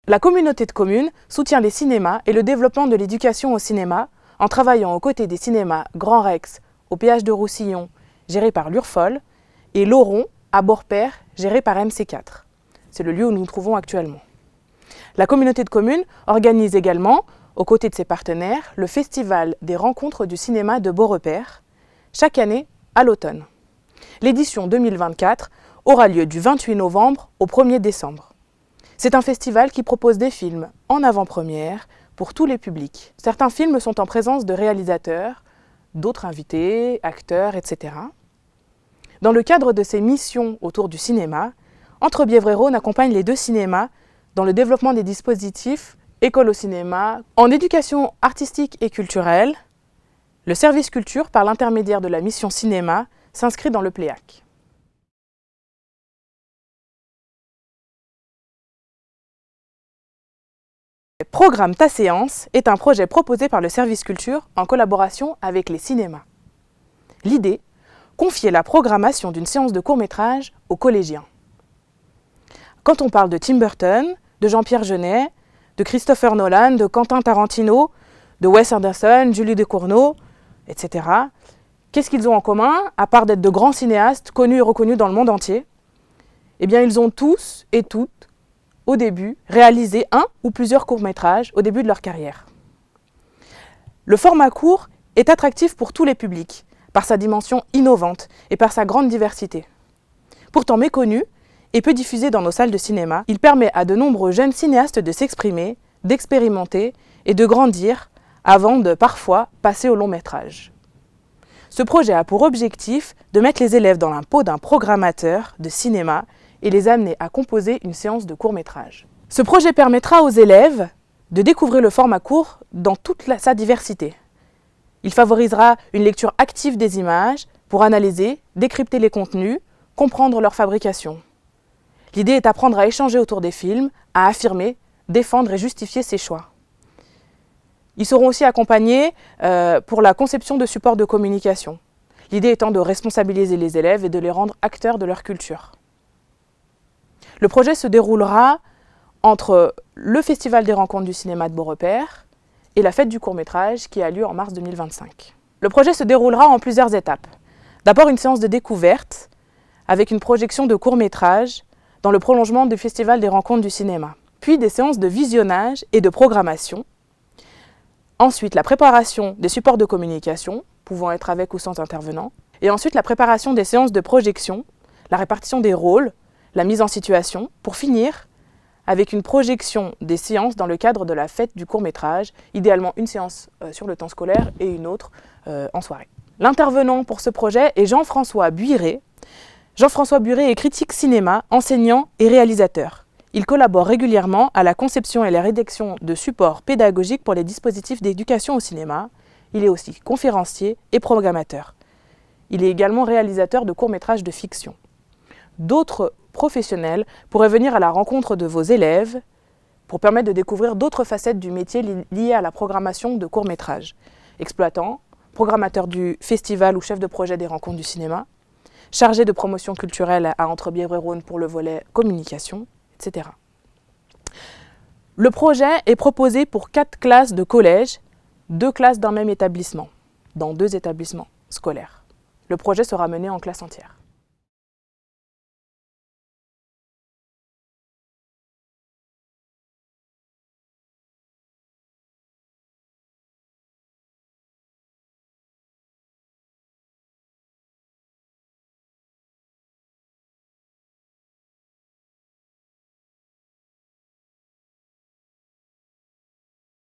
La communauté de communes soutient les cinémas et le développement de l'éducation au cinéma en travaillant aux côtés des cinémas Grand Rex au péage de Roussillon, géré par l'URFOL, et Lauron à Beaurepaire, géré par MC4. C'est le lieu où nous nous trouvons actuellement. La communauté de communes organise également, aux côtés de ses partenaires, le Festival des rencontres du cinéma de Beaurepaire, chaque année à l'automne. L'édition 2024 aura lieu du 28 novembre au 1er décembre. C'est un festival qui propose des films en avant-première pour tous les publics. Certains films sont en présence de réalisateurs, d'autres invités, acteurs, etc. Dans le cadre de ces missions autour du cinéma, Entrebièvre-et-Rhône accompagne les deux cinémas dans le développement des dispositifs École au cinéma. En éducation artistique et culturelle, le service culture, par l'intermédiaire de la mission cinéma, s'inscrit dans le PLEAC. Le programme Ta séance est un projet proposé par le service culture en collaboration avec les cinémas. L'idée, confier la programmation d'une séance de court-métrage aux collégiens. Quand on parle de Tim Burton, de Jean-Pierre Jeunet, de Christopher Nolan, de Quentin Tarantino, de Wes Anderson, Julie Ducournau, etc., qu'est-ce qu'ils ont en commun, à part d'être de grands cinéastes connus et reconnus dans le monde entier? Eh bien, ils ont tous et toutes, au début, réalisé un ou plusieurs courts-métrages au début de leur carrière. Le format court est attractif pour tous les publics, par sa dimension innovante et par sa grande diversité. Pourtant méconnu et peu diffusé dans nos salles de cinéma, il permet à de nombreux jeunes cinéastes de s'exprimer, d'expérimenter et de grandir avant de, parfois, passer au long-métrage. Ce projet a pour objectif de mettre les élèves dans la peau d'un programmateur de cinéma et les amener à composer une séance de court-métrage. Ce projet permettra aux élèves de découvrir le format court dans toute sa diversité. Il favorisera une lecture active des images pour analyser, décrypter les contenus, comprendre leur fabrication. L'idée est d'apprendre à échanger autour des films, à affirmer, défendre et justifier ses choix. Ils seront aussi accompagnés pour la conception de supports de communication. L'idée étant de responsabiliser les élèves et de les rendre acteurs de leur culture. Le projet se déroulera entre le Festival des rencontres du cinéma de Beaurepaire et la fête du court-métrage qui a lieu en mars 2025. Le projet se déroulera en plusieurs étapes. D'abord une séance de découverte avec une projection de court-métrage dans le prolongement du Festival des rencontres du cinéma. Puis des séances de visionnage et de programmation. Ensuite la préparation des supports de communication, pouvant être avec ou sans intervenant. Et ensuite la préparation des séances de projection, la répartition des rôles, la mise en situation, pour finir avec une projection des séances dans le cadre de la fête du court-métrage, idéalement une séance sur le temps scolaire et une autre en soirée. L'intervenant pour ce projet est Jean-François Buiré. Jean-François Buiré est critique cinéma, enseignant et réalisateur. Il collabore régulièrement à la conception et la rédaction de supports pédagogiques pour les dispositifs d'éducation au cinéma. Il est aussi conférencier et programmateur. Il est également réalisateur de courts-métrages de fiction. D'autres professionnels pourraient venir à la rencontre de vos élèves pour permettre de découvrir d'autres facettes du métier liées à la programmation de courts-métrages. Exploitant, programmateur du festival ou chef de projet des rencontres du cinéma, chargé de promotion culturelle à Entrebièvre-et-Rhône pour le volet communication, etc. Le projet est proposé pour 4 classes de collège, 2 classes d'un même établissement, dans 2 établissements scolaires. Le projet sera mené en classe entière.